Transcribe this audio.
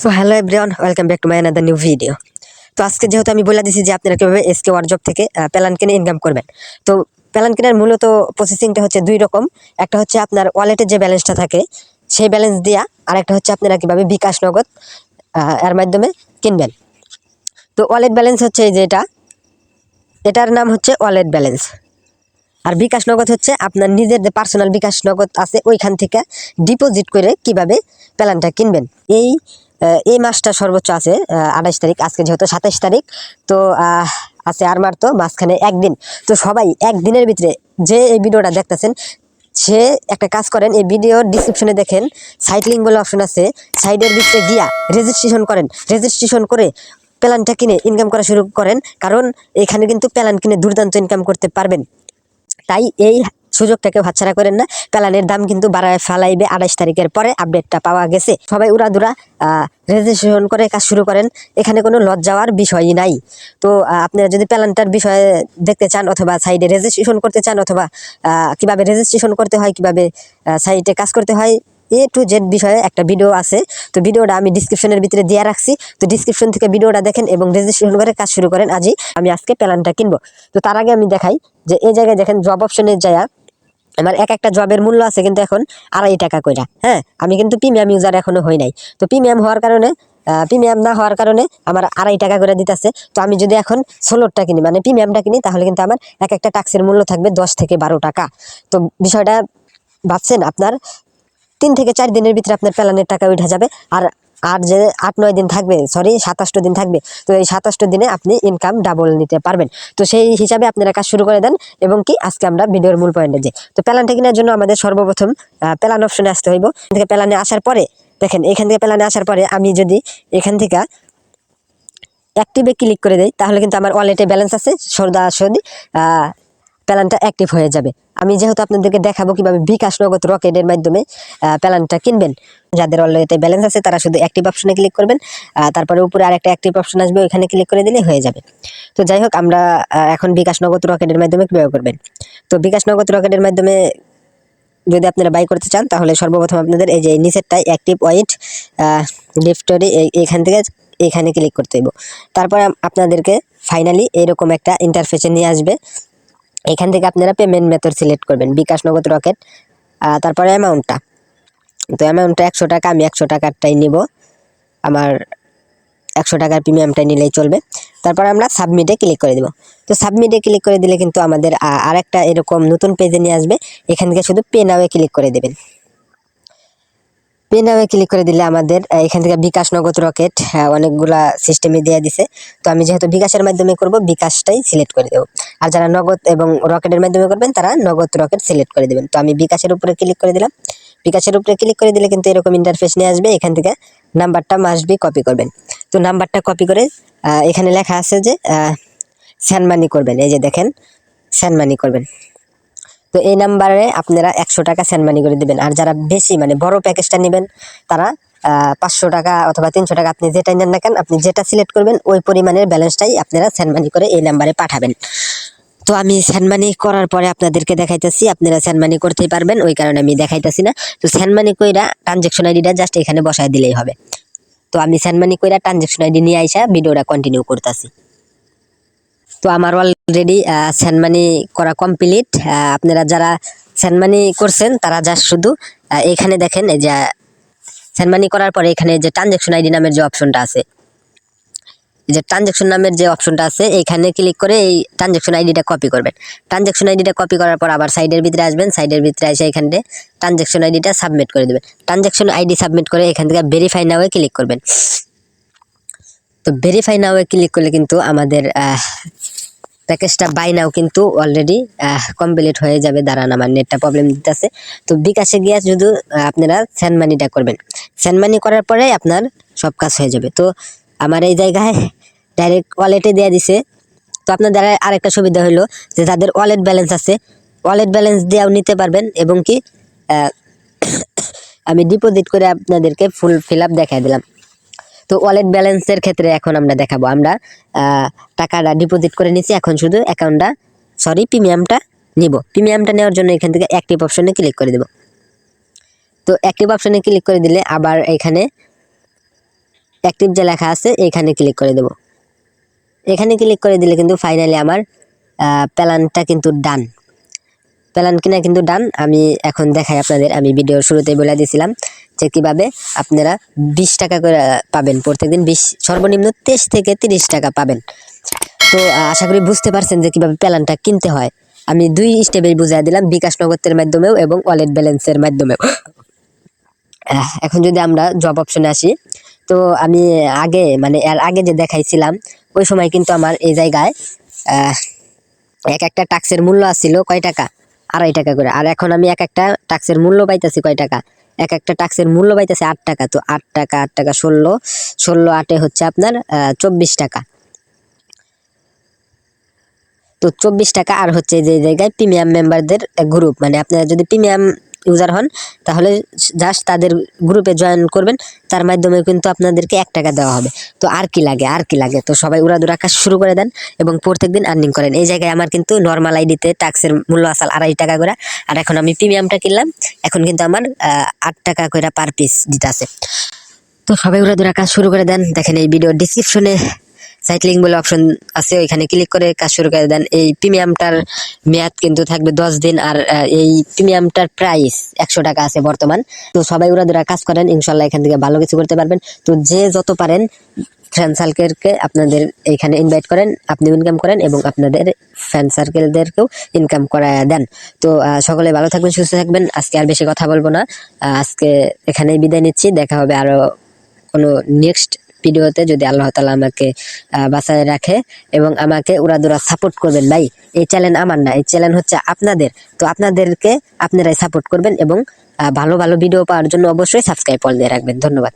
So hello everyone, welcome back to my another new video. তো আজকে যেহেতু আমি বলে দিয়েছি যে আপনারা কীভাবে এসকে ওয়ারজব থেকে প্যালান কিনে ইনকাম করবেন। তো প্যালান কেনার মূলত প্রসেসিংটা হচ্ছে দুই রকম। একটা হচ্ছে আপনার ওয়ালেটের যে ব্যালেন্সটা থাকে সেই ব্যালেন্স দিয়া, আর একটা হচ্ছে আপনারা কীভাবে বিকাশ নগদ এর মাধ্যমে কিনবেন। তো ওয়ালেট ব্যালেন্স হচ্ছে এই যে এটার নাম হচ্ছে ওয়ালেট ব্যালেন্স। আর বিকাশ নগদ হচ্ছে আপনার নিজের যে পার্সোনাল বিকাশ নগদ আছে ওইখান থেকে ডিপোজিট করে কিভাবে প্ল্যানটা কিনবেন। এই মাসটা সর্বোচ্চ আছে 28 তারিখ, আজকে যেহেতু 27 তারিখ, তো আছে আর মাত্র মাঝখানে একদিন। তো সবাই একদিনের ভিতরে যে এই ভিডিওটা দেখতেছেন সে একটা কাজ করেন, এই ভিডিওর ডিসক্রিপশনে দেখেন সাইট লিঙ্ক বলে অপশন আছে, সাইডের ভিতরে গিয়া রেজিস্ট্রেশন করেন, রেজিস্ট্রেশন করে প্ল্যানটা কিনে ইনকাম করা শুরু করেন। কারণ এখানে কিন্তু প্ল্যান কিনে দুর্দান্ত ইনকাম করতে পারবেন। তাই এই সুযোগটাকে হাতছাড়া করেন না। প্যালানের দাম কিন্তু বাড়ায় ফেলাইবে 28 তারিখের পরে, আপডেটটা পাওয়া গেছে। সবাই উড়াদুরা রেজিস্ট্রেশন করে কাজ শুরু করেন, এখানে কোনো লজ্জাওয়ার বিষয়ই নাই। তো আপনারা যদি প্যালানটার বিষয়ে দেখতে চান অথবা সাইডে রেজিস্ট্রেশন করতে চান অথবা কিভাবে রেজিস্ট্রেশন করতে হয়, কিভাবে সাইটে কাজ করতে হয়, A to Z বিষয়ে একটা ভিডিও আছে। তো ভিডিওটা আমি ডিসক্রিপশনের ভিতরে দিয়ে রাখছি। তো ডিসক্রিপশন থেকে ভিডিওটা দেখেন এবং রেজিস্ট্রেশন করে কাজ শুরু করেন আজই। আমি আজকে প্ল্যানটা কিনবো। তো তার আগে আমি দেখাই যে এই জায়গায় দেখেন জব অপশনে যায় আমার একটা জবের মূল্য আছে কিন্তু এখন 2.5 টাকা কইরা। হ্যাঁ, আমি কিন্তু প্রিমিয়াম ইউজার এখনো হই নাই। তো প্রিমিয়াম না হওয়ার কারণে আমার 2.5 টাকা করে দিতেছে। তো আমি যদি এখন 16টা কিনি, মানে প্রিমিয়ামটা কিনি, তাহলে কিন্তু আমার একটা টাক্সের মূল্য থাকবে 10 থেকে 12 টাকা। তো বিষয়টা ভাবছেন, আপনার 3 থেকে 4 দিনের ভিতরে আপনার প্ল্যানের টাকা উঠে যাবে। আর যে 8-9 দিন থাকবে, সরি 27 দিন থাকবে, তো এই 27 দিনে আপনি ইনকাম ডাবল নিতে পারবেন। তো সেই হিসাবে আপনারা কাজ শুরু করে দেন। এবং কি আজকে আমরা ভিডিওর মূল পয়েন্টে যাই। তো প্ল্যানটা কেনার জন্য আমাদের সর্বপ্রথম প্ল্যান অপশনে আসতে হইব। এখান থেকে প্ল্যানে আসার পরে দেখেন, এখান থেকে প্ল্যানে আসার পরে আমি যদি এখান থেকে অ্যাক্টিভে ক্লিক করে দেই, তাহলে কিন্তু আমার ওয়ালেটে ব্যালেন্স আছে, সরাসরি প্ল্যানটা অ্যাক্টিভ হয়ে যাবে। আমি যেহেতু আপনাদেরকে দেখাবো কিভাবে বিকাশ নগদ রকেটের মাধ্যমে প্ল্যানটা কিনবেন। যাদের ওয়ালেটে ব্যালেন্স আছে তারা শুধু অ্যাক্টিভ অপশনে ক্লিক করবেন, তারপরে উপরে আরেকটা অ্যাক্টিভ অপশন আসবে, ওইখানে ক্লিক করে দিলে হয়ে যাবে। তো যাই হোক, আমরা এখন বিকাশ নগদ রকেটের মাধ্যমে কীভাবে করবেন। তো বিকাশ নগদ রকেটের মাধ্যমে যদি আপনারা বাই করতে চান, তাহলে সর্বপ্রথম আপনাদের এই যে নিচেরটাই অ্যাক্টিভ ওয়ালেট গিফটরি, এইখান থেকে এখানে ক্লিক করতে হইব। তারপরে আপনাদেরকে ফাইনালি এরকম একটা ইন্টারফেসে নিয়ে আসবে। এখান থেকে আপনারা পেমেন্ট মেথড সিলেক্ট করবেন, বিকাশ নগদ রকেট। তারপরে অ্যামাউন্টটা, তো অ্যামাউন্টটা 100 টাকা, আমি 100 টাকারটাই নিব, আমার 100 টাকার প্রিমিয়ামটাই নিলেই চলবে। তারপর আমরা সাবমিটে ক্লিক করে দেব। তো সাবমিটে ক্লিক করে দিলে কিন্তু আমাদের আরেকটা এরকম নতুন পেজে নিয়ে আসবে। এখান থেকে শুধু পে নাওয়ে ক্লিক করে দেবেন। পে নাওয়ে ক্লিক করে দিলে আমাদের এখান থেকে বিকাশ নগদ রকেট অনেকগুলা সিস্টেমে দিয়ে দিছে। তো আমি যেহেতু বিকাশের মাধ্যমে করব, বিকাশটাই সিলেক্ট করে দেব। আর যারা নগদ এবং রকেটের মাধ্যমে করবেন তারা নগদ রকেট সিলেক্ট করে দেবেন। তো আমি বিকাশের উপরে ক্লিক করে দিলাম। বিকাশের উপরে ক্লিক করে দিলে কিন্তু এরকম ইন্টারফেস নিয়ে আসবে। এখান থেকে নাম্বারটা মাস্ট বি কপি করবেন। তো নাম্বারটা কপি করে এখানে লেখা আছে যে সেন্ড মানি করবেন, এই যে দেখেন সেন্ড মানি করবেন। তো এই নাম্বারে আপনারা 100 টাকা সেন্ড মানি করে দিবেন। আর যারা বেশি মানে বড় প্যাকেজটা নেবেন তারা 500 টাকা অথবা 300 টাকা, আপনি যেটাই নেন না কেন, আপনি যেটা সিলেক্ট করবেন ওই পরিমাণের ব্যালেন্সটাই আপনারা সেন্ড মানি করে এই নাম্বারে পাঠাবেন। তো আমি সেন্ড মানি করার পরে আপনাদেরকে দেখাইতেছি, আপনারা সেন্ড মানি করতেই পারবেন, ওই কারণে আমি দেখাইতেছি না। তো সেন্ড মানি কইরা ট্রানজ্যাকশন আইডিটা জাস্ট এখানে বসায় দিলেই হবে। তো আমি সেন্ড মানি কইরা ট্রানজ্যাকশন আইডি নিয়ে আইসা ভিডিওটা কন্টিনিউ করতেছি। তো আমার অলরেডি সেন্ড মানি করা কমপ্লিট। আপনারা যারা সেন্ড মানি করছেন তারা জাস্ট শুধু এখানে দেখেন, এই যে সেন্ড মানি করার পরে এখানে যে ট্রানজ্যাকশন আইডি নামের যে অপশনটা আছে, এই যে ট্রানজ্যাকশন নামের যে অপশনটা আছে এইখানে ক্লিক করে এই ট্রানজ্যাকশন আইডিটা কপি করবেন। ট্রানজ্যাকশন আইডিটা কপি করার পর আবার সাইডের ভিতরে আসবেন, সাইডের ভিতরে এসে এখানে ট্রানজ্যাকশন আইডিটা সাবমিট করে দেবেন। ট্রানজ্যাকশন আইডি সাবমিট করে এখান থেকে ভেরিফাই নাওয়ে ক্লিক করবেন। তো ভেরিফাই নাওয়ে ক্লিক করলে কিন্তু আমাদের প্যাকেজটা বাই নাও কিন্তু অলরেডি কমপ্লিট হয়ে যাবে। দাঁড়ান, আমার নেটটা প্রবলেম দিতেছে। তো বিকাশে গিয়ে শুধু আপনারা সেন্ড মানিটা করবেন। সেন্ড মানি করার পরে আপনার সব কাজ হয়ে যাবে। তো আমার এই জায়গায় ডাইরেক্ট ওয়ালেটে দিয়ে দিছে। তো আপনাদের আরেকটা সুবিধা হলো যে যাদের ওয়ালেট ব্যালেন্স আছে, ওয়ালেট ব্যালেন্স দিয়েও নিতে পারবেন। এবং কি আমি ডিপোজিট করে আপনাদেরকে ফুল ফিল আপ দেখাই দিলাম। তো ওয়ালেট ব্যালেন্সের ক্ষেত্রে এখন আমরা দেখাবো, আমরা টাকাটা ডিপোজিট করে নিছি, এখন শুধু প্রিমিয়ামটা নিব। প্রিমিয়ামটা নেওয়ার জন্য এখান থেকে অ্যাক্টিভ অপশনে ক্লিক করে দেব। তো অ্যাক্টিভ অপশনে ক্লিক করে দিলে আবার এখানে অ্যাক্টিভ যে লেখা আছে এখানে ক্লিক করে দেব। এখানে ক্লিক করে দিলে কিন্তু ফাইনালি আমার প্ল্যানটা কিন্তু ডান। প্ল্যান কিনা কিন্তু ডান। আমি এখন দেখাই আপনাদের, আমি ভিডিওর শুরুতেই বলে দিয়েছিলাম যে কিভাবে আপনারা 20 টাকা করে পাবেন প্রত্যেকদিন, 20 সর্বনিম্ন 23 থেকে 30 টাকা পাবেন। তো আশা করি বুঝতে পারছেন যে কিভাবে প্ল্যানটা কিনতে হয়। আমি 2 স্টেপেই বুঝিয়ে দিলাম, বিকাশ নগদের মাধ্যমেও এবং ওয়ালেট ব্যালেন্সের মাধ্যমেও। এখন যদি আমরা জব অপশনে আসি, তো আমি আগে মানে এর আগে যে দেখাইছিলাম ওই সময় কিন্তু আমার এই জায়গায় এক একটা টাক্সের মূল্য আসছিল কয় টাকা, 2.5 টাকা করে। আর এখন আমি এক একটা টাক্সের মূল্য পাইতেছি কয় টাকা, এক একটা টাক্সের মূল্য পাইতেছি 8 টাকা। তো 8 টাকা 8 টাকা 16, 16 8 হচ্ছে আপনার 24 টাকা। তো 24 টাকা। আর হচ্ছে যে জায়গায় প্রিমিয়াম মেম্বারদের গ্রুপ, মানে আপনারা যদি প্রিমিয়াম ইউজার হন তাহলে জাস্ট তাদের গ্রুপে জয়েন করবেন, তার মাধ্যমে কিন্তু আপনাদেরকে 1 টাকা দেওয়া হবে। তো আর কি লাগে, আর কি লাগে। তো সবাই উড়াদুরা কাজ শুরু করে দেন এবং প্রত্যেকদিন আর্নিং করেন। এই জায়গায় আমার কিন্তু নর্মাল আইডিতে টাক্সের মূল্য আসল 2.5 টাকা করে, আর এখন আমি প্রিমিয়ামটা কিনলাম, এখন কিন্তু আমার 8 টাকা করে পার পিস দিতে আছে। তো সবাই উড়াদুরা কাজ শুরু করে দেন। দেখেন এই ভিডিও ডিসক্রিপশনে সাইট লিঙ্ক বলে অপশন আছে, ওইখানে ক্লিক করে কাজ শুরু করে দেন। এই প্রিমিয়ামটার মেয়াদ কিন্তু থাকবে 10 দিন, আর এই প্রিমিয়ামটার প্রাইস 100 টাকা আছে বর্তমান। তো সবাই উড়াদুরা কাজ করেন, ইনশাল্লাহ এখান থেকে ভালো কিছু করতে পারবেন। তো যে যত পারেন ফ্রেন্ড সার্কেলকে আপনাদের এইখানে ইনভাইট করেন, আপনি ইনকাম করেন এবং আপনাদের ফ্রেন্ড সার্কেলদেরকেও ইনকাম করায় দেন। তো সকলে ভালো থাকবেন, সুস্থ থাকবেন। আজকে আর বেশি কথা বলবো না, আজকে এখানেই বিদায় নিচ্ছি। দেখা হবে আরো কোনো নেক্সট ভিডিওতে, যদি আল্লাহ তাআলা আমাকে বাঁচায় রাখে এবং আমাকে উড়াদুরা সাপোর্ট করবেন। ভাই এই চ্যানেল আমার না, এই চ্যানেল হচ্ছে আপনাদের। তো আপনাদেরকে আপনারাই সাপোর্ট করবেন এবং ভালো ভালো ভিডিও পাওয়ার জন্য অবশ্যই সাবস্ক্রাইব করে দিয়ে রাখবেন। ধন্যবাদ।